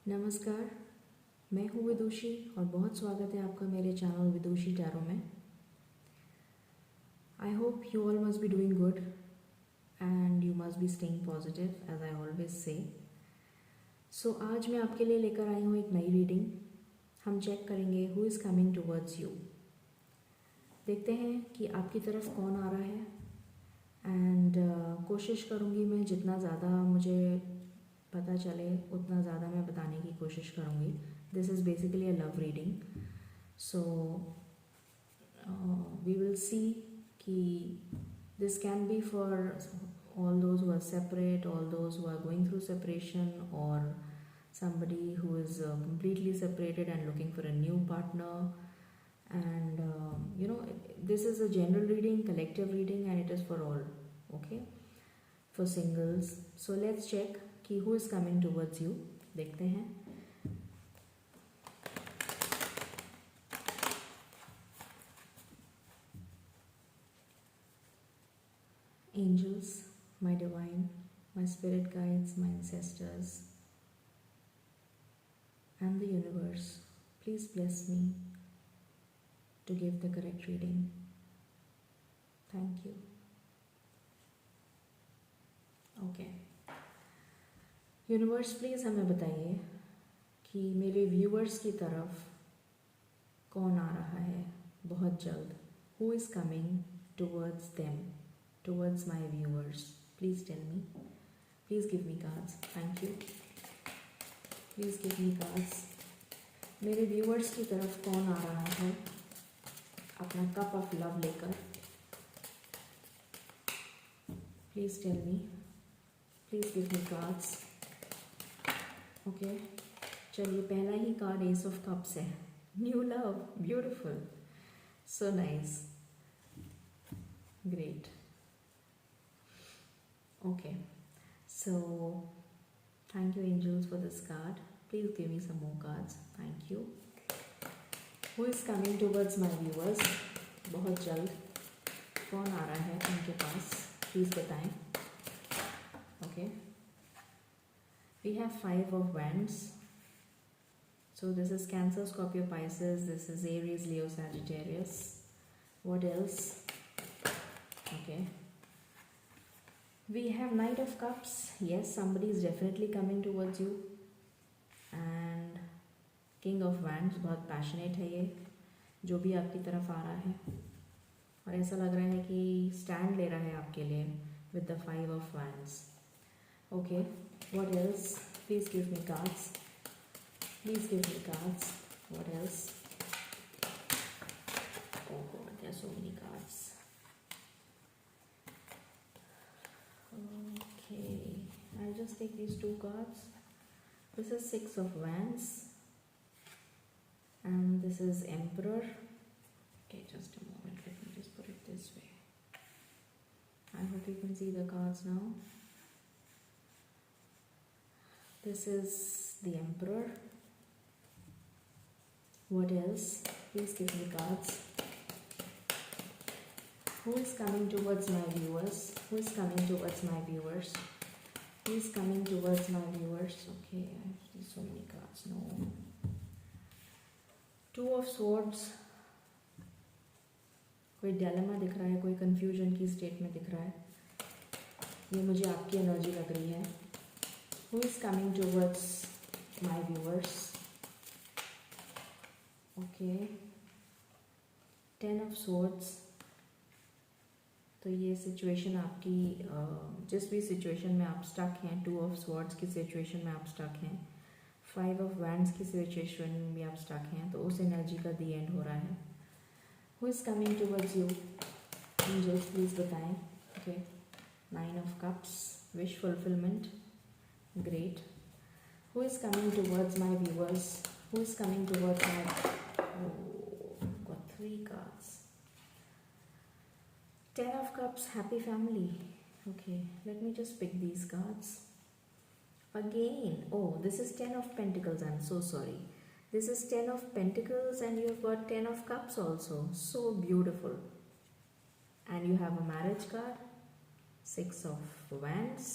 नमस्कार, मैं हूँ विदुषी और बहुत स्वागत है आपका मेरे चैनल विदुषी टैरो में। I hope you all must be doing good and you must be staying positive as I always say. So आज मैं आपके लिए लेकर आई हूँ एक नई रीडिंग। हम चेक करेंगे who is coming towards you. देखते हैं कि आपकी तरफ कौन आ रहा है एंड कोशिश करूँगी मैं जितना ज़्यादा मुझे पता चले उतना ज़्यादा मैं बताने की कोशिश करूँगी। This is basically a love reading, so we will see कि this can be for all those who are separate, all those who are going through separation, or somebody who is completely separated and looking for a new partner. And this is a general reading, collective reading, and it is for all, okay, for singles. So let's check कि who is coming towards you. देखते हैं। Angels, my divine, my spirit guides, my ancestors, and the universe, please bless me to give the correct reading. Thank you. Okay. Universe please हमें बताइए कि मेरे viewers की तरफ कौन आ रहा है बहुत जल्द। Who is coming towards them, towards my viewers, please tell me, please give me cards, thank you, please give me cards. मेरे व्यूअर्स की तरफ कौन आ रहा है अपना कप ऑफ लव लेकर, please tell me, please give me cards. Okay, चलिए पहला ही कार्ड एस ऑफ कप्स है। New love, beautiful, so nice, great. Okay, so thank you angels for this card, please give me some more cards, thank you. Who is coming towards my viewers, बहुत जल्द कौन आ रहा है उनके पास, please बताएं। Okay, we have 5 of wands. So this is Cancer, Scorpio, Pisces. This is Aries, Leo, Sagittarius. What else? Okay. We have Knight of Cups. Yes, somebody is definitely coming towards you. And King of Wands, बहुत passionate है ये, जो भी आपकी तरफ आ रहा है और ऐसा लग रहा है कि stand ले रहा है आपके लिए with the 5 of Wands. Okay, what else? Please give me cards. Please give me cards. What else? Oh God, there are so many cards. Okay, I'll just take these 2 cards. This is 6 of Wands. And this is Emperor. Okay, just a moment. Let me just put it this way. I hope you can see the cards now. This is the Emperor. What else? Please give me cards. Who is coming towards my viewers? Who is coming towards my viewers? Who is coming towards my viewers? Okay, I see so many cards. No. 2 of Swords. कोई dilemma दिख रहा है, कोई confusion की state में दिख रहा है। ये मुझे आपकी एनर्जी लग रही है। Who is coming towards my viewers? Okay, 10 of Swords. तो ये सिचुएशन आपकी जिस भी सिचुएशन में आप स्टक हैं, 2 ऑफ स्वॉर्ड्स की सिचुएशन में आप स्टक हैं, 5 ऑफ वैंड्स की सिचुएशन में भी आप स्टक हैं, तो उस एनर्जी का दी एंड हो रहा है। Who is coming towards you, angels please बताएं। Okay, 9 of cups, wish fulfilment, great. Who is coming towards my viewers, who is coming towards my, got 3 cards. 10 of Cups, happy family. Okay, let me just pick these cards. Again, oh, this is 10 of Pentacles, I'm so sorry. This is 10 of Pentacles and you have got 10 of Cups also. So beautiful. And you have a marriage card, 6 of Wands,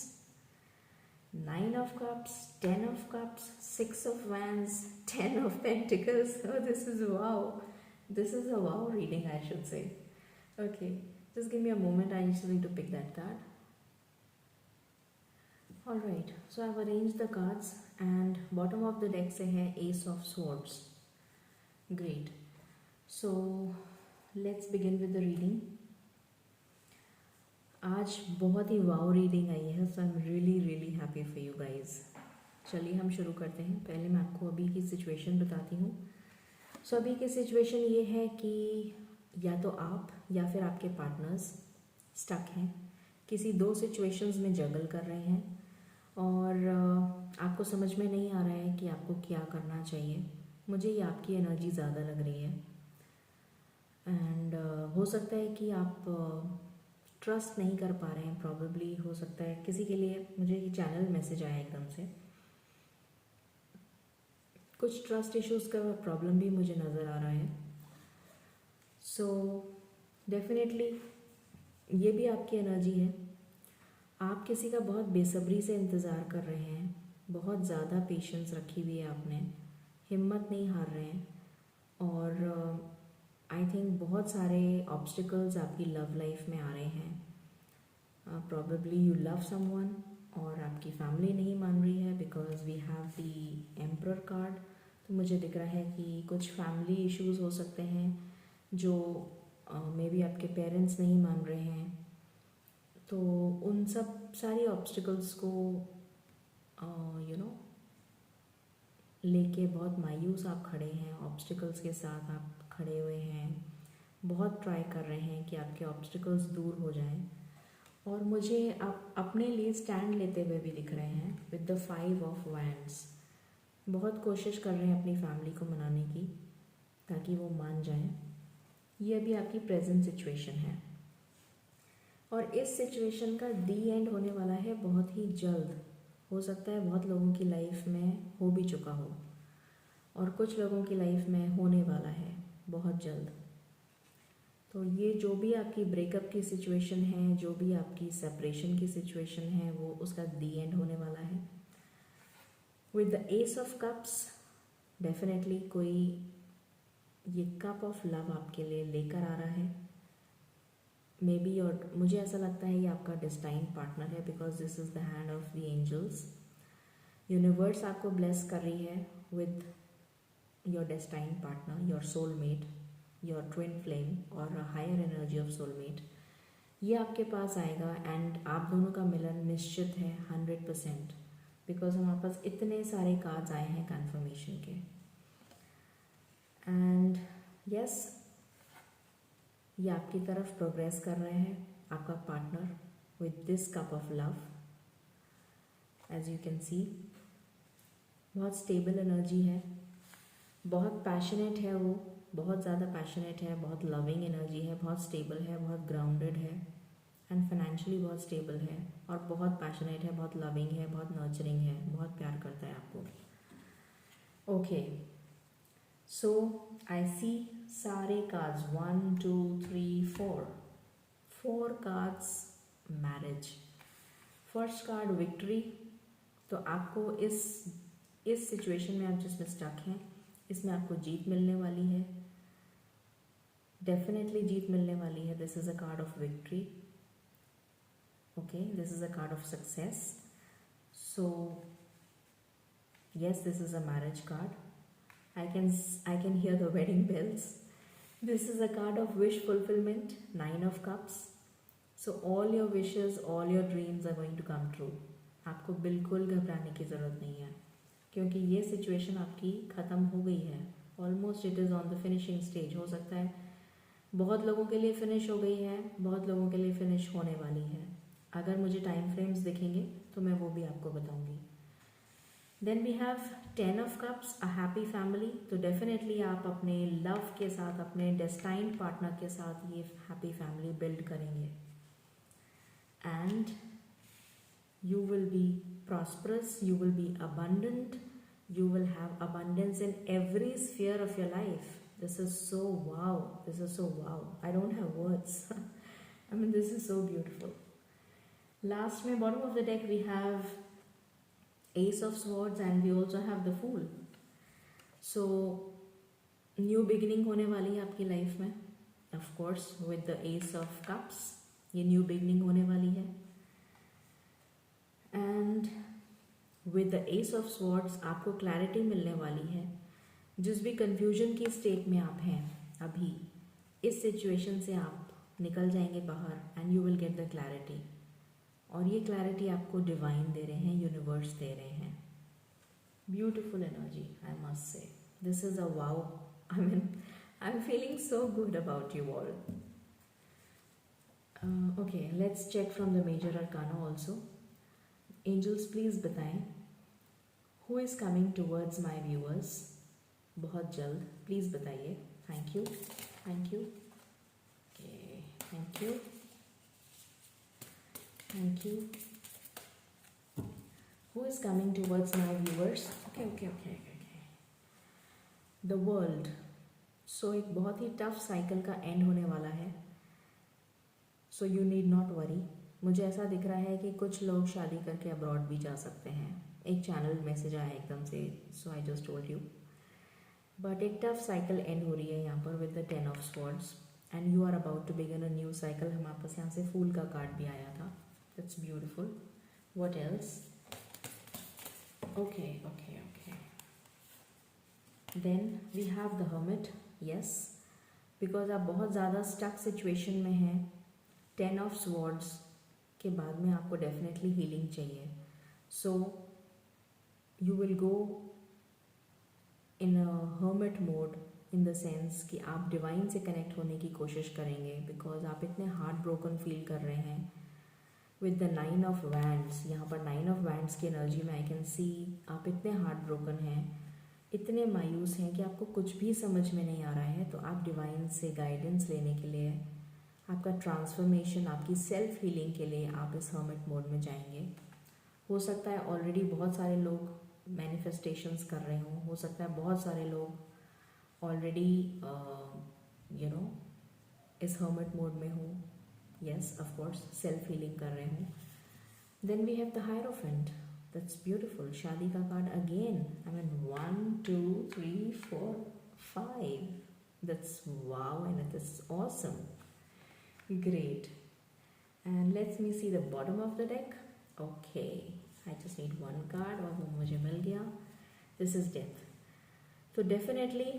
9 of Cups, 10 of Cups, 6 of Wands, 10 of Pentacles. Oh, this is wow. This is a wow reading, I should say. Okay, just give me a moment. I just need to pick that card. Alright, so I've arranged the cards and bottom of the deck से है Ace of Swords. Great. So let's begin with the reading. आज बहुत ही वाव reading आई है, so I am really happy for you guys. चलिए हम शुरू करते हैं. पहले मैं आपको अभी की सिचुएशन बताती हूँ. सो अभी की सिचुएशन ये है कि या तो आप या फिर आपके पार्टनर्स स्टक हैं, किसी दो सिचुएशंस में जगल कर रहे हैं और आपको समझ में नहीं आ रहा है कि आपको क्या करना चाहिए. मुझे ये आपकी एनर्जी ज़्यादा लग रही है एंड हो सकता है कि आप ट्रस्ट नहीं कर पा रहे हैं. प्रॉबेबली हो सकता है किसी के लिए. मुझे ये चैनल मैसेज आया एकदम से. कुछ ट्रस्ट इश्यूज़ का प्रॉब्लम भी मुझे नज़र आ रहा है. सो डेफिनेटली ये भी आपकी एनर्जी है. आप किसी का बहुत बेसब्री से इंतज़ार कर रहे हैं. बहुत ज़्यादा पेशेंस रखी हुई है आपने. हिम्मत नहीं हार रहे हैं और आई थिंक बहुत सारे ऑब्स्टिकल्स आपकी लव लाइफ में आ रहे हैं. प्रॉबेबली यू लव समवन और आपकी फैमिली नहीं मान रही है because we have the emperor card. तो मुझे दिख रहा है कि कुछ फैमिली इश्यूज हो सकते हैं जो मे बी आपके पेरेंट्स नहीं मान रहे हैं. तो उन सब सारी ऑब्स्टिकल्स को लेके बहुत मायूस आप खड़े हैं. ऑब्स्टिकल्स के साथ आप खड़े हुए हैं. बहुत ट्राई कर रहे हैं कि आपके ऑब्स्टिकल्स दूर हो जाएं और मुझे आप अपने लिए स्टैंड लेते हुए भी दिख रहे हैं विद द 5 ऑफ वैंड्स. बहुत कोशिश कर रहे हैं अपनी फैमिली को मनाने की ताकि वो मान जाएं. ये अभी आपकी प्रेजेंट सिचुएशन है और इस सिचुएशन का दी एंड होने वाला है बहुत ही जल्द. हो सकता है बहुत लोगों की लाइफ में हो भी चुका हो और कुछ लोगों की लाइफ में होने वाला है बहुत जल्द. तो ये जो भी आपकी ब्रेकअप की सिचुएशन है, जो भी आपकी सेपरेशन की सिचुएशन है, वो उसका दी एंड होने वाला है. With the S of cups definitely कोई ये कप ऑफ लव आपके लिए लेकर आ रहा है. मे बी और मुझे ऐसा लगता है ये आपका डेस्टाइन पार्टनर है because this is the hand of the angels. Universe आपको ब्लेस कर रही है with your destine partner, your soulmate, your twin flame और हायर एनर्जी ऑफ सोलमेट. ये आपके पास आएगा एंड आप दोनों का मिलन निश्चित है 100% बिकॉज हमारे पास इतने सारे कार्ड्स आए हैं कन्फर्मेशन के. एंड यस, ये आपकी तरफ प्रोग्रेस कर रहे हैं आपका partner with this cup of love. As you can see बहुत स्टेबल एनर्जी है. बहुत पैशनेट है वो, बहुत ज़्यादा पैशनेट है. बहुत लविंग एनर्जी है. बहुत स्टेबल है, बहुत ग्राउंडेड है एंड फाइनेंशियली बहुत स्टेबल है और बहुत पैशनेट है, बहुत लविंग है, बहुत नर्चरिंग है, बहुत प्यार करता है आपको. ओके, सो आई सी सारे cards 1 2 3 4 cards marriage. First card victory. तो आपको इस सिचुएशन में आप जिसमें स्टक हैं इसमें आपको जीत मिलने वाली है. डेफिनेटली जीत मिलने वाली है. This is a card of victory. Okay, this is a card of success. So yes, this is a marriage card. I can hear the wedding bells. This is a card of wish fulfillment, 9 of cups. So all your wishes, all your dreams are going to come true. आपको बिल्कुल घबराने की ज़रूरत नहीं है क्योंकि ये situation आपकी ख़त्म हो गई है. Almost it is on the finishing stage. हो सकता है बहुत लोगों के लिए फिनिश हो गई है, बहुत लोगों के लिए फिनिश होने वाली है. अगर मुझे टाइम फ्रेम्स दिखेंगे तो मैं वो भी आपको बताऊंगी. Then we have 10 of cups, a happy family. तो डेफिनेटली आप अपने लव के साथ, अपने डेस्टाइन्ड पार्टनर के साथ ये हैप्पी फैमिली बिल्ड करेंगे and you will be prosperous, you will be abundant, you will have abundance in every sphere of your life. This is so wow. This is so wow. I don't have words. I mean, this is so beautiful. Last में bottom of the deck we have Ace of Swords and we also have the Fool. So new beginning होने वाली है आपकी life में, of course with the S of cups, ये new beginning होने वाली है. And with the S of swords आपको क्लैरिटी मिलने वाली है. जिस भी कंफ्यूजन की स्टेट में आप हैं अभी, इस सिचुएशन से आप निकल जाएंगे बाहर and you will get the clarity. और ये क्लैरिटी आपको डिवाइन दे रहे हैं, यूनिवर्स दे रहे हैं. Beautiful energy, I must say. This is a wow. I mean, I'm feeling so good about you all. Okay, let's check from the major arcana also. Angels, please बताएं who is coming towards my viewers. बहुत जल्द please बताइए. Thank you, thank you. Okay, thank you, thank you. Who is coming towards my viewers? Okay. The world. So एक बहुत ही tough cycle का end होने वाला है. So you need not worry. मुझे ऐसा दिख रहा है कि कुछ लोग शादी करके अब्रॉड भी जा सकते हैं. एक चैनल मैसेज आया एकदम से, so I just told you. But एक टफ साइकिल एंड हो रही है यहाँ पर with the 10 of swords and you are about to begin a new cycle. हमारे पास यहाँ से फूल का कार्ड भी आया था. That's beautiful. What else? Okay. Then we have the hermit. Yes, because आप बहुत ज़्यादा स्टक सिचुएशन में हैं. 10 ऑफ स्वॉर्ड्स के बाद में आपको डेफिनेटली हीलिंग चाहिए. So you will go in a hermit mode in the sense कि आप डिवाइन से कनेक्ट होने की कोशिश करेंगे, बिकॉज आप इतने हार्ट ब्रोकन फील कर रहे हैं विद द 9 ऑफ वैंड्स. यहाँ पर 9 ऑफ वैंड्स की एनर्जी में आई कैन सी आप इतने हार्ट ब्रोकन हैं, इतने मायूस हैं कि आपको कुछ भी समझ में नहीं आ रहा है. तो आप डिवाइन से गाइडेंस लेने के लिए, आपका ट्रांसफॉर्मेशन, आपकी सेल्फ हीलिंग के लिए आप इस हर्मिट मोड में जाएंगे. हो सकता है ऑलरेडी बहुत सारे लोग मैनिफेस्टेशंस कर रहे हों. हो सकता है बहुत सारे लोग ऑलरेडी इस हर्मिट मोड में हों. Yes, of course self healing कर रहे हों. Then we have the hierophant. That's beautiful. शादी का card again. I mean 1, 2, 3, 4, 5. That's wow and it is awesome. Great. And let me see the bottom of the deck. Okay. I just need one card और वो मुझे मिल गया. This is death. तो definitely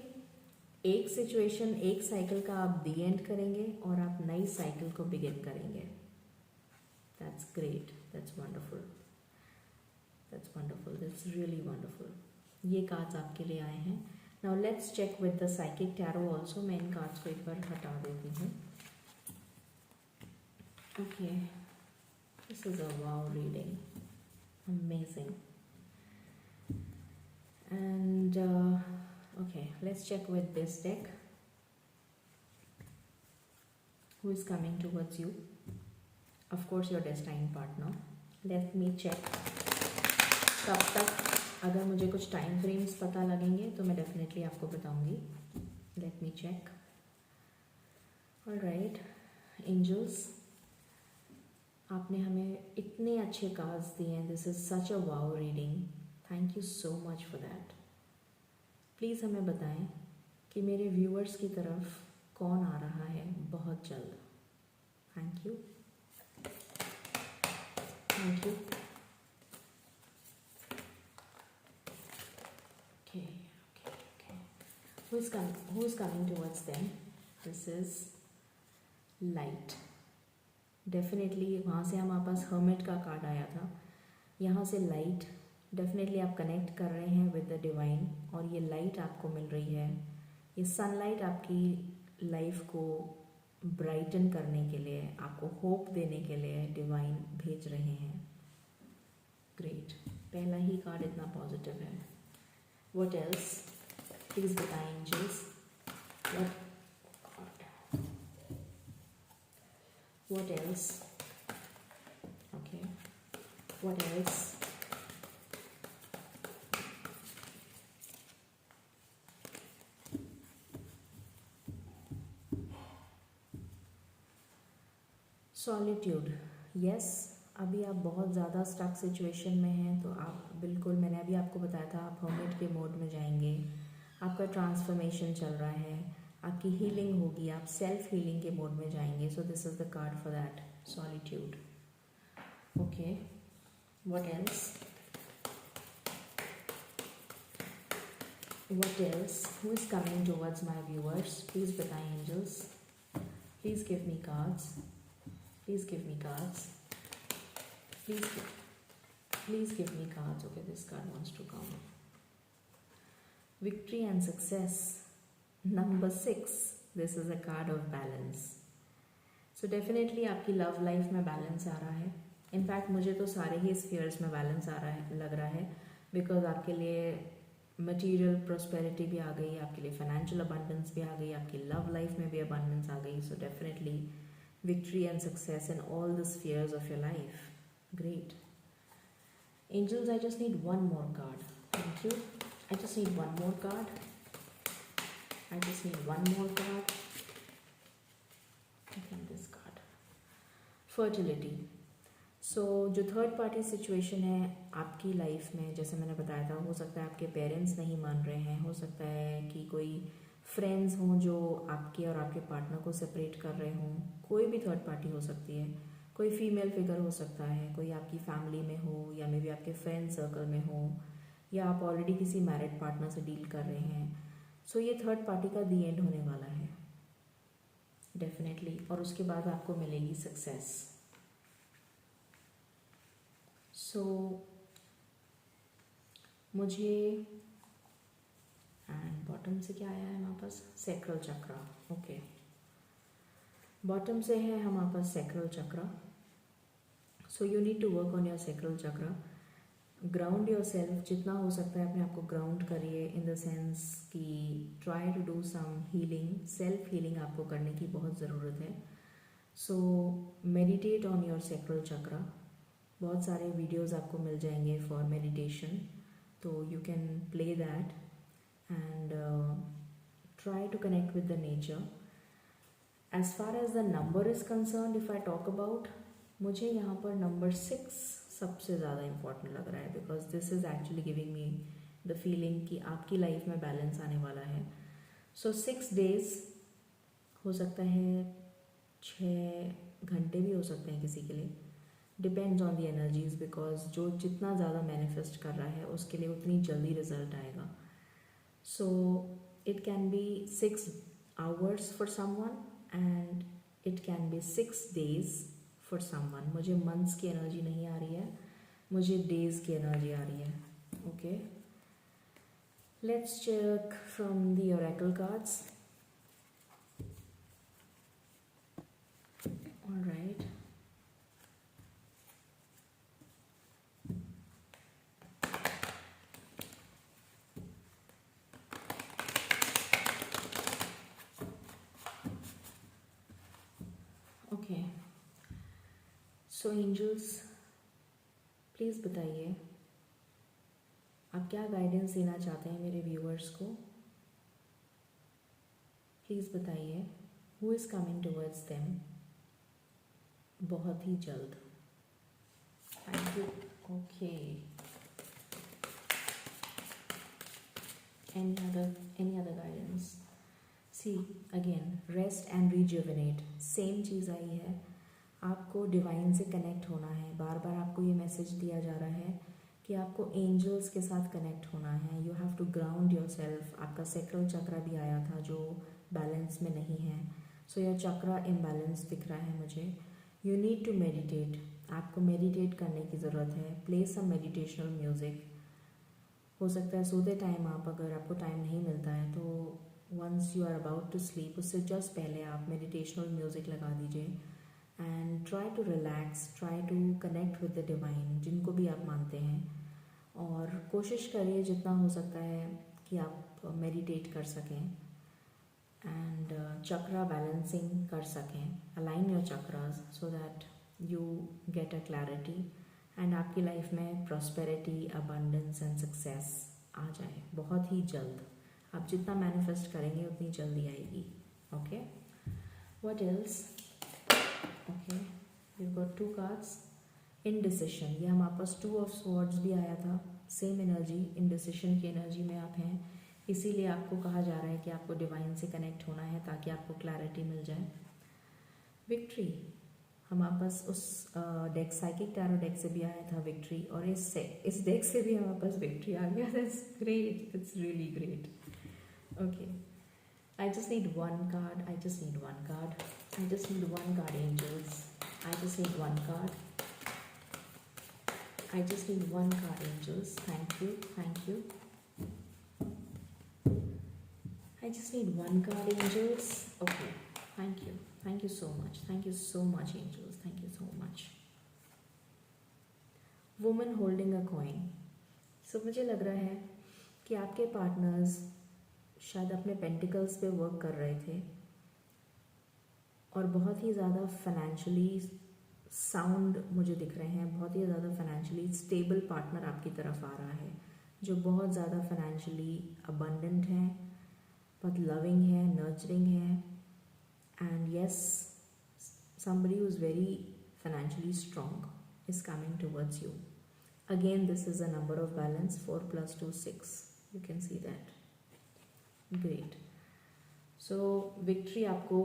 एक situation, एक cycle का आप दी and करेंगे और आप नई साइकिल को बिगिन करेंगे. That's great. That's wonderful. That's wonderful. That's really wonderful. ये कार्ड्स आपके लिए आए हैं. Now let's check with the psychic tarot also. मैं इन कार्ड्स को एक बार हटा देती हूँ. Okay. This is a wow reading. Amazing. And okay, let's check with this deck. Who is coming towards you? Of course, your destined partner. Let me check. तब तक अगर मुझे कुछ टाइम फ्रेम्स पता लगेंगे तो मैं डेफिनेटली आपको बताऊंगी. Let me check. Alright angels, आपने हमें इतने अच्छे कार्ड्स दिए हैं. This is such a wow reading. Thank you so much for that. Please हमें बताएं कि मेरे व्यूअर्स की तरफ कौन आ रहा है बहुत जल्द. Thank you. Thank you. Okay. Who is coming towards them? This is light. Definitely वहाँ से हमारे पास hermit का कार्ड आया था. यहाँ से light. Definitely आप कनेक्ट कर रहे हैं with the divine और ये light आपको मिल रही है. ये sunlight आपकी लाइफ को ब्राइटन करने के लिए, आपको होप देने के लिए डिवाइन भेज रहे हैं. ग्रेट. पहला ही कार्ड इतना पॉजिटिव है. What else? Please बताएं angels. What else? Okay. What else? Solitude. Yes, अभी आप बहुत ज़्यादा स्टक सिचुएशन में हैं तो आप बिल्कुल, मैंने अभी आपको बताया था, आप हर्मिट के मोड में जाएंगे, आपका ट्रांसफॉर्मेशन चल रहा है, आपकी हीलिंग होगी, आप सेल्फ हीलिंग के मोड में जाएंगे. सो this is the card for that, solitude. Okay, what else? What else? Who is coming towards my viewers? Please बताएं angels. Please give me cards. Please give me cards. Please give me cards. Okay, this card wants to come. Victory and success. Number 6. This is a card of balance. So definitely आपकी love life में balance आ रहा है. In fact मुझे तो सारे ही spheres में balance आ रहा है, लग रहा है, because आपके लिए मटीरियल प्रॉस्पेरिटी भी आ गई, आपके लिए फाइनेंशियल अबंडेंस भी आ गई, आपकी लव लाइफ में भी अबंडेंस आ गई. So definitely victory and success in all the spheres of your life. Great angels, I just need one more card. Thank you. I just need one more card. I just need one more card. I think this card, fertility. So जो third party situation है आपकी life में, जैसे मैंने बताया था, हो सकता है आपके पेरेंट्स नहीं मान रहे हैं, हो सकता है कि कोई फ्रेंड्स हों जो आपके और आपके पार्टनर को सेपरेट कर रहे हों, कोई भी थर्ड पार्टी हो सकती है, कोई फीमेल फिगर हो सकता है, कोई आपकी फैमिली में हो या मे बी आपके फ्रेंड सर्कल में हो, या आप ऑलरेडी किसी मैरिड पार्टनर से डील कर रहे हैं. सो ये थर्ड पार्टी का दी एंड होने वाला है डेफिनेटली, और उसके बाद आपको मिलेगी सक्सेस. सो मुझे एंड बॉटम से क्या आया है हमारे पास? सैक्रल चक्रा. ओके, बॉटम से है हमारे पास sacral chakra. So you need to work on your sacral chakra. Ground your self, जितना हो सकता है अपने आप को ग्राउंड करिए, इन द सेंस कि try to do some healing. Self healing आपको करने की बहुत ज़रूरत है. So meditate on your sacral chakra. बहुत सारे वीडियोस आपको मिल जाएंगे फॉर मेडिटेशन, तो you can play that and try to connect with the nature. As far as the number is concern, if I talk about, मुझे यहाँ पर नंबर 6 सबसे ज़्यादा इम्पॉर्टेंट लग रहा है, because this is actually giving me the feeling कि आपकी लाइफ में बैलेंस आने वाला है. सो 6 days हो सकता है, 6 घंटे भी हो सकते हैं किसी के लिए, depends on the energies, because जो जितना ज़्यादा मैनिफेस्ट कर रहा है उसके लिए उतनी जल्दी रिजल्ट आएगा. So it can be 6 hours for someone and it can be 6 days for someone. मुझे मंथ्स की एनर्जी नहीं आ रही है, मुझे डेज की एनर्जी आ रही है. Okay, let's check from the oracle cards. Alright, okay. So angels, please बताइए आप क्या गाइडेंस देना चाहते हैं मेरे व्यूअर्स को. प्लीज़ बताइए. Who is coming towards them बहुत ही जल्द. Thank you. Okay, any other guidance? See again, rest and rejuvenate, same चीज़ आई है. आपको डिवाइन से कनेक्ट होना है. बार बार आपको ये मैसेज दिया जा रहा है कि आपको एंजल्स के साथ कनेक्ट होना है. You have to ground your self. आपका सैक्रल चक्रा भी आया था जो बैलेंस में नहीं है. सो योर चक्रा इम्बैलेंस दिख रहा है मुझे. You need to meditate. आपको मेडिटेट करने की ज़रूरत है. Play some meditational music. हो सकता है सोते टाइम आप, अगर आपको टाइम नहीं मिलता है तो once you are about to sleep, उससे जस्ट पहले आप मेडिटेशनल म्यूज़िक लगा दीजिए and try to relax, try to connect with the divine, जिनको भी आप मानते हैं. और कोशिश करिए जितना हो सकता है कि आप मेडिटेट कर सकें एंड चक्रा बैलेंसिंग कर सकें. Align your chakras so that you get a clarity and आपकी लाइफ में प्रॉस्पेरिटी, अबंडेंस एंड सक्सेस आ जाए बहुत ही जल्द. आप जितना मैनिफेस्ट करेंगे उतनी जल्दी आएगी. Okay, what else? Okay, we've got 2 cards. Indecision, ये हमारे पास 2 ऑफ स्वॉर्ड्स भी आया था, सेम एनर्जी, इनडिसिशन की एनर्जी में आप हैं, इसीलिए आपको कहा जा रहा है कि आपको डिवाइन से कनेक्ट होना है ताकि आपको क्लैरिटी मिल जाए। विक्ट्री, हमारे पास उस डेक साइकिक टैरो डेक से भी आया था विक्ट्री, और इस डेक से भी हमारे पास विक्ट्री आ गया। That's great, it's really great. Okay, I just need one card. I just need one card. I just need one card, angels. I just need one card. I just need one card, angels. Thank you. Thank you. I just need one card, angels. Okay. Thank you. Thank you so much. Thank you so much, angels. Thank you so much. Woman holding a coin. So मुझे लग रहा है कि आपके partners शायद अपने pentacles पे work कर रहे थे और बहुत ही ज़्यादा फाइनेंशियली साउंड मुझे दिख रहे हैं, बहुत ही ज़्यादा फाइनेंशियली स्टेबल पार्टनर आपकी तरफ आ रहा है जो बहुत ज़्यादा फाइनेंशियली अबंडेंट है, बहुत लविंग है, नर्चरिंग है, and yes somebody who is very financially strong is coming towards you. Again, this is a number of balance, 4 + 2 6. You can see that. Great. So victory आपको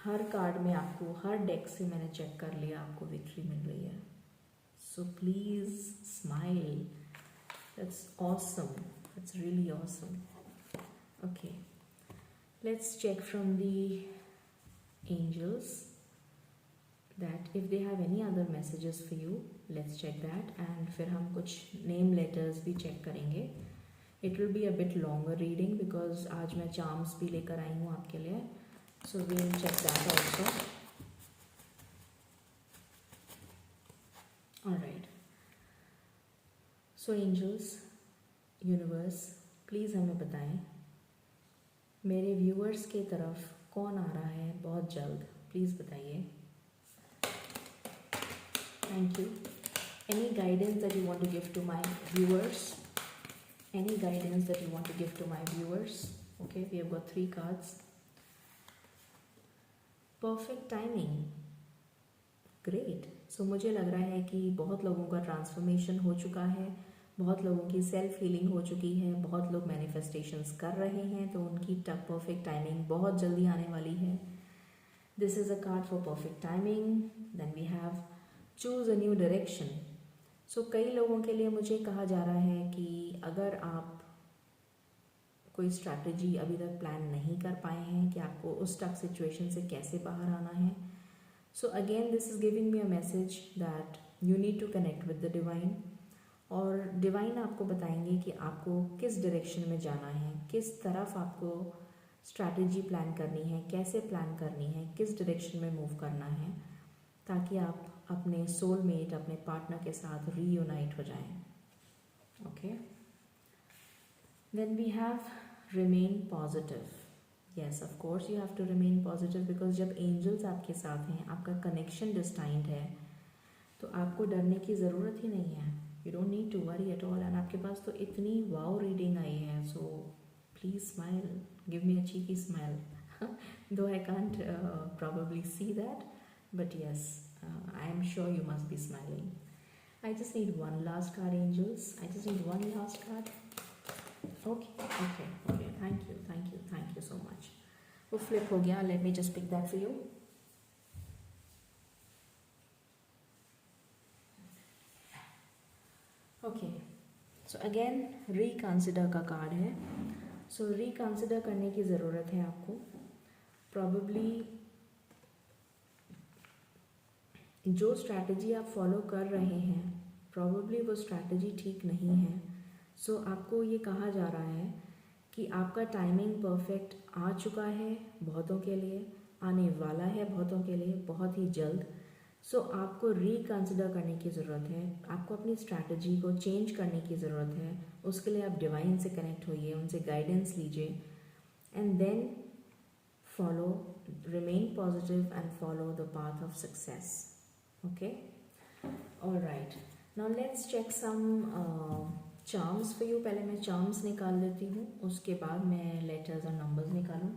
हर कार्ड में, आपको हर deck से मैंने check कर लिया, आपको विक्ट्री मिल रही है। So please smile, that's awesome, that's really awesome. Okay, let's check from the angels that if they have any other messages for you, let's check that, and फिर हम कुछ नेम लेटर्स भी चेक करेंगे। It will be a bit longer reading because आज मैं charms भी लेकर आई हूँ आपके लिए, so we will check that also. All right. So angels, universe, please हमें बताएं मेरे viewers के तरफ कौन आ रहा है बहुत जल्द, please बताइए। Thank you. Any guidance that you want to give to my viewers? Any guidance that you want to give to my viewers? Okay, we have got 3 cards. Perfect timing. Great. So मुझे लग रहा है कि बहुत लोगों का transformation हो चुका है, बहुत लोगों की सेल्फ हीलिंग हो चुकी है, बहुत लोग मैनिफेस्टेशंस कर रहे हैं, तो उनकी परफेक्ट टाइमिंग बहुत जल्दी आने वाली है। This is a card for perfect timing. Then we have choose a new direction. So कई लोगों के लिए मुझे कहा जा रहा है कि अगर आप कोई स्ट्रैटेजी अभी तक प्लान नहीं कर पाए हैं कि आपको उस टफ सिचुएशन से कैसे बाहर आना है, so again this is giving me a message that you need to connect with the divine, और डिवाइन आपको बताएंगे कि आपको किस डायरेक्शन में जाना है, किस तरफ आपको स्ट्रैटेजी प्लान करनी है, कैसे प्लान करनी है, किस डायरेक्शन में मूव करना है, ताकि आप अपने सोलमेट, अपने पार्टनर के साथ रीयूनाइट हो जाएं। Okay, then we have remain positive. Yes, of course you have to remain positive, because जब एंजल्स आपके साथ हैं, आपका कनेक्शन डिस्टाइंड है, तो आपको डरने की ज़रूरत ही नहीं है। You don't need to worry at all. And आपके पास तो इतनी वाओ रीडिंग आई है, so please smile, give me a cheeky smile, though I can't probably see that, but yes, I am sure you must be smiling. I just need one last card, angels. I just need one last card. Okay. Thank you so much. वो flip हो गया. Let me just pick that for you. Okay. So again, reconsider का card है. So reconsider करने की ज़रूरत है आपको. Probably जो स्ट्रैटेजी आप फॉलो कर रहे हैं, प्रॉबेबली वो स्ट्रैटेजी ठीक नहीं है। सो आपको ये कहा जा रहा है कि आपका टाइमिंग परफेक्ट आ चुका है, बहुतों के लिए आने वाला है, बहुतों के लिए बहुत ही जल्द। सो आपको रिकंसिडर करने की ज़रूरत है, आपको अपनी स्ट्रैटेजी को चेंज करने की ज़रूरत है। उसके लिए आप डिवाइन से कनेक्ट होइए, उनसे गाइडेंस लीजिए, and then follow, remain positive and follow the path of success. Okay, all right, now let's check some charms for you. पहले मैं charms निकाल लेती हूँ, उसके बाद मैं letters और numbers निकालूँ।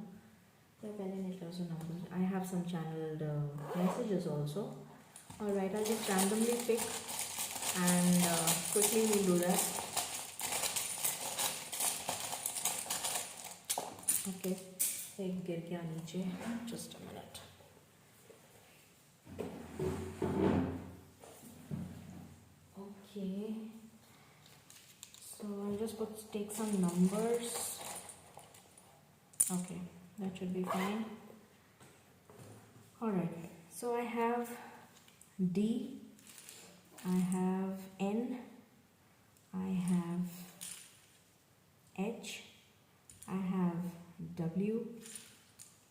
तो पहले letters और numbers, I have some channeled messages also, Alright, I'll just randomly pick and quickly we'll do that. Okay, एक गिर गया नीचे, just a minute. Okay, so I'll just take some numbers. Okay, that should be fine. Alright, so I have D, I have N, I have H, I have W,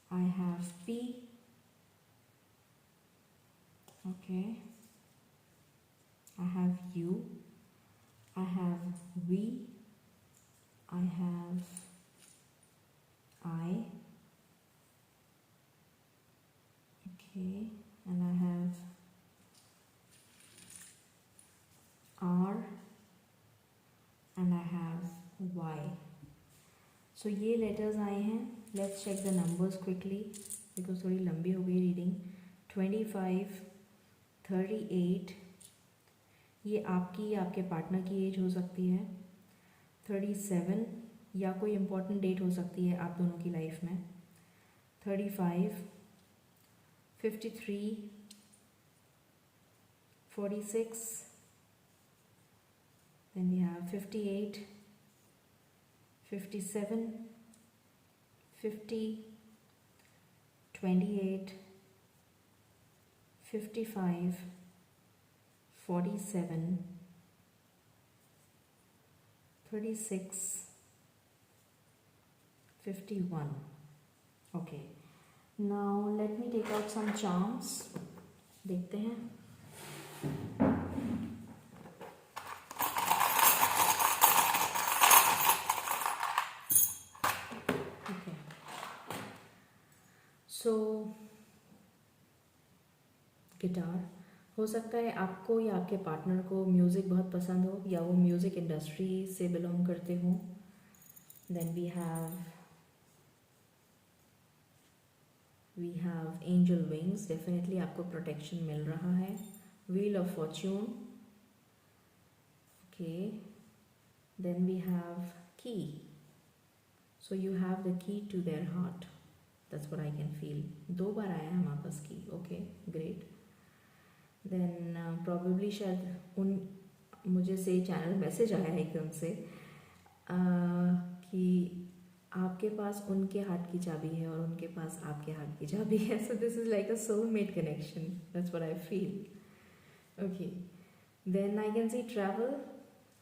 I have P, okay, I have U, I have V, I have I, okay, and I have R and I have Y. So ये letters आए हैं. Let's check the numbers quickly because थोड़ी लंबी हो गई reading. 25, 38, ये आपकी या आपके पार्टनर की एज हो सकती है. 37 या कोई इम्पोर्टेंट डेट हो सकती है आप दोनों की लाइफ में. 35, 53, 46, then we have 58, 57, 50, 28, 55, 47, 36, 51. Okay, now let me take out some charms. देखते हैं. Okay, so guitar. हो सकता है आपको या आपके पार्टनर को म्यूज़िक बहुत पसंद हो या वो म्यूज़िक इंडस्ट्री से बिलोंग करते हो. Then we have angel wings. Definitely आपको प्रोटेक्शन मिल रहा है. Wheel of fortune. Okay, then we have key. So you have the key to their heart. That's what I can feel. 2 बार आया है हमारे पास की. Okay, great. देन प्रॉबेबली शायद मुझे से चैनल मैसेज आया है एकदम से कि आपके पास उनके हार्ट की चाबी है और उनके पास आपके हार्ट की चाबी है. So this is like a soulmate connection. That's what I feel. Okay, then I can see travel.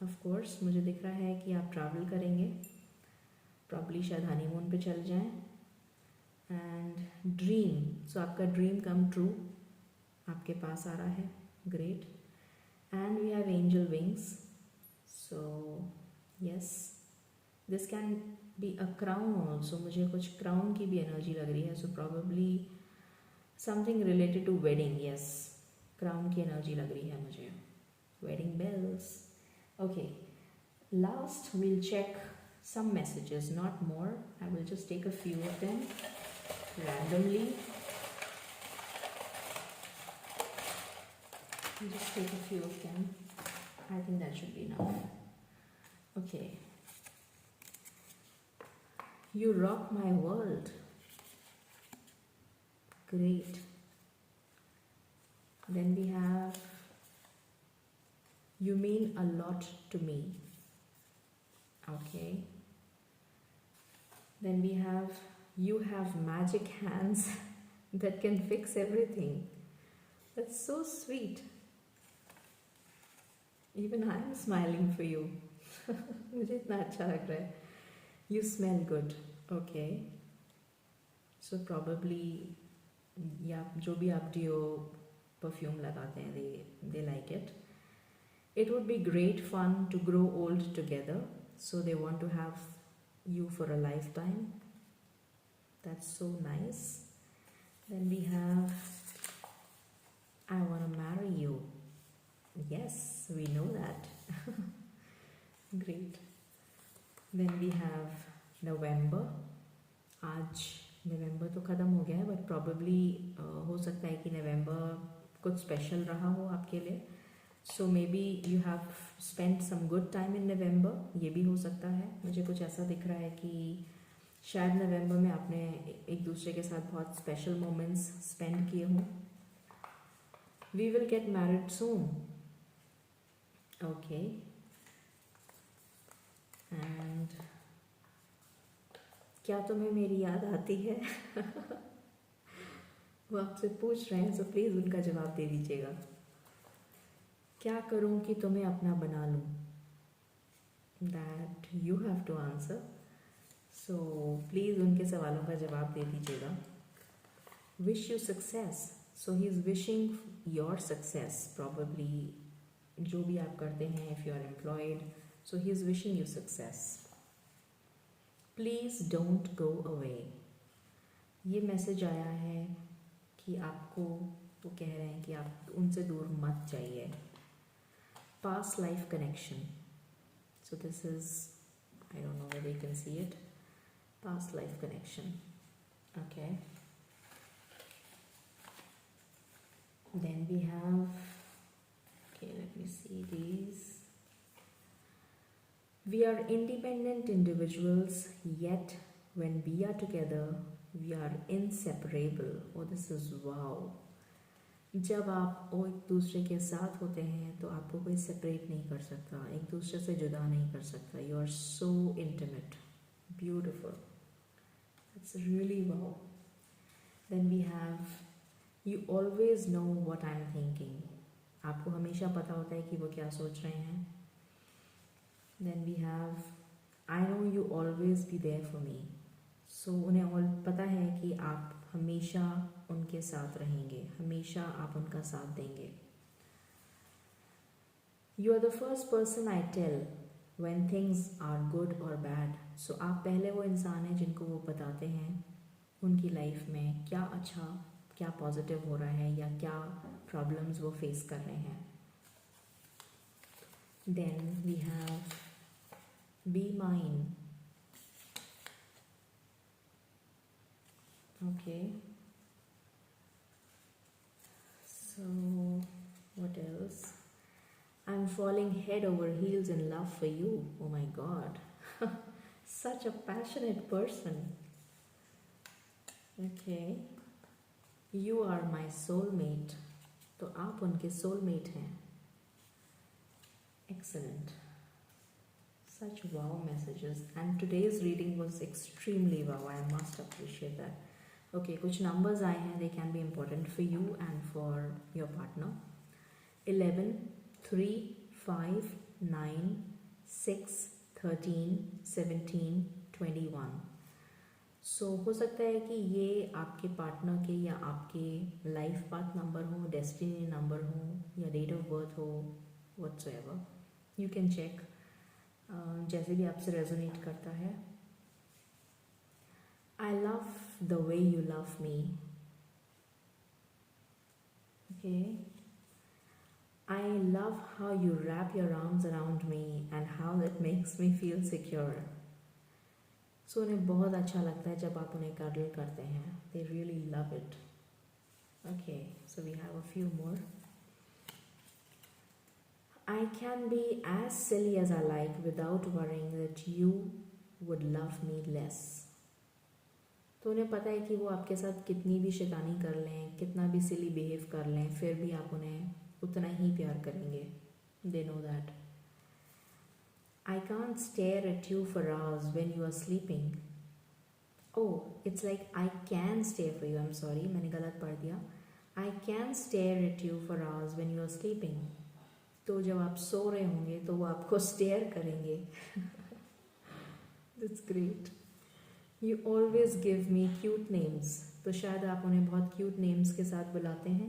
Of course मुझे दिख रहा है कि आप ट्रैवल करेंगे. प्रॉबली शायद हनीमून पे चल जाएं. And dream. सो आपका ड्रीम कम ट्रू आपके पास आ रहा है. Great. And we have angel wings. So yes, this can be a crown also. मुझे कुछ क्राउन की भी एनर्जी लग रही है. So probably something related to wedding. Yes, crown की एनर्जी लग रही है मुझे. Wedding bells. Okay, last we'll check some messages, not more. I will just take a few of them randomly. Just take a few of them. I think that should be enough. Okay. You rock my world. Great. Then we have you mean a lot to me. Okay. Then we have you have magic hands that can fix everything. That's so sweet. Even I'm smiling for you. मुझे इतना अच्छा लग रहा है. You smell good. Okay. So probably या जो भी आप डियो परफ्यूम लगाते हैं they like it. It would be great fun to grow old together. So they want to have you for a lifetime. That's so nice. Then we have I want to marry you. Yes, we know that. Great. Then we have November. आज नवंबर तो ख़त्म हो गया है, but probably हो सकता है कि नवंबर कुछ स्पेशल रहा हो आपके लिए. So maybe you have spend some good time in November, ये भी हो सकता है. मुझे कुछ ऐसा दिख रहा है कि शायद नवंबर में आपने एक दूसरे के साथ बहुत स्पेशल मोमेंट्स स्पेंड किए हों. We will get married soon. Okay. And क्या तुम्हें मेरी याद आती है? वो आपसे पूछ रहे हैं, सो प्लीज़ उनका जवाब दे दीजिएगा. क्या करूं कि तुम्हें अपना बना लूं? That you have to answer. So please उनके सवालों का जवाब दे दीजिएगा. Wish you success. So he is wishing your success probably. जो भी आप करते हैं, if you are employed, so he is wishing you success. Please don't go away. ये मैसेज आया है कि आपको, वो कह रहे हैं कि आप उनसे दूर मत जाइए. Past life connection. So this is, I don't know whether you can see it. Past life connection. Okay. Then we have, okay, let me see these. We are independent individuals, yet when we are together, we are inseparable. Oh, this is wow. जब आप वो एक दूसरे के साथ होते हैं तो आपको कोई सेपरेट नहीं कर सकता, एक दूसरे से जुदा नहीं कर सकता. You are so intimate. Beautiful. It's really wow. Then we have, you always know what I am thinking. आपको हमेशा पता होता है कि वो क्या सोच रहे हैं. Then we have, I know you always be there for me. So उन्हें पता है कि आप हमेशा उनके साथ रहेंगे, हमेशा आप उनका साथ देंगे. You are the first person I tell when things are good और बैड. सो आप पहले वो इंसान हैं जिनको वो बताते हैं उनकी लाइफ में क्या अच्छा, क्या पॉजिटिव हो रहा है या क्या प्रॉब्लम्स वो फेस कर रहे हैं. Then we have, be mine. Okay. So, what else? I'm falling head over heels in love for you. Oh my God. Such a passionate person. Okay. You are my soulmate. तो आप उनके soulmate हैं. Excellent. Such wow messages. And today's reading was extremely wow. I must appreciate that. Okay, कुछ numbers आए हैं. They can be important for you and for your partner. 11, 3, 5, 9, 6, 13, 17, 21. सो हो सकता है कि ये आपके पार्टनर के या आपके लाइफ पाथ नंबर हो, डेस्टिनी नंबर हो या डेट ऑफ बर्थ हो, व्हाटसोएवर. यू कैन चेक जैसे भी आपसे रेजोनेट करता है. I love the way you love me. Okay. I love how you wrap your arms around me and how it makes me feel secure. So उन्हें बहुत अच्छा लगता है जब आप उन्हें cuddle करते हैं. They really love it. Okay, so we have a few more. I can be as silly as I like without worrying that you would love me less. तो उन्हें पता है कि वो आपके साथ कितनी भी शैतानी कर लें, कितना भी सिली बिहेव कर लें, फिर भी आप उन्हें उतना ही प्यार करेंगे. They know that. I can't stare at you for hours when you are sleeping. Oh, it's like I can stare for you. I am sorry, मैंने गलत पढ़ दिया. I can stare at you for hours when you are sleeping. तो जब आप सो रहे होंगे तो वो आपको स्टेयर करेंगे. That's great. You always give me cute names. तो शायद आप उन्हें बहुत cute names के साथ बुलाते हैं.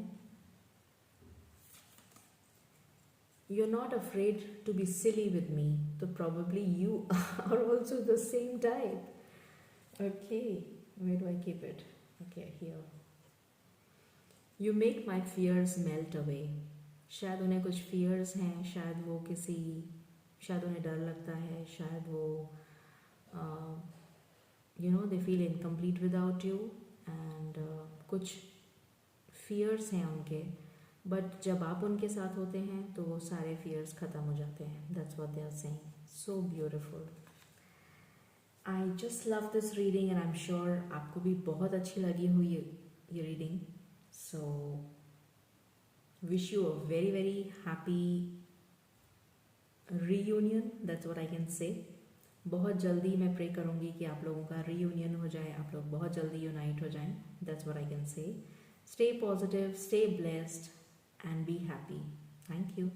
You're not afraid to be silly with me. तो probably you are also the same type. Okay, where do I keep it? Okay, here. You make my fears melt away. शायद उन्हें कुछ fears हैं, शायद वो शायद उन्हें डर लगता है, शायद वो they feel incomplete without you and कुछ fears हैं उनके. बट जब आप उनके साथ होते हैं तो वो सारे फियर्स ख़त्म हो जाते हैं. That's what they are saying. So beautiful. I just love this reading and I am sure आपको भी बहुत अच्छी लगी हुई ये reading. So wish you a very very happy reunion. That's what I can say. बहुत जल्दी मैं प्रे करूँगी कि आप लोगों का रीयूनियन हो जाए, आप लोग बहुत जल्दी यूनाइट हो जाएं. दैट्स व्हाट आई कैन से. Stay positive, stay blessed, and be happy. Thank you.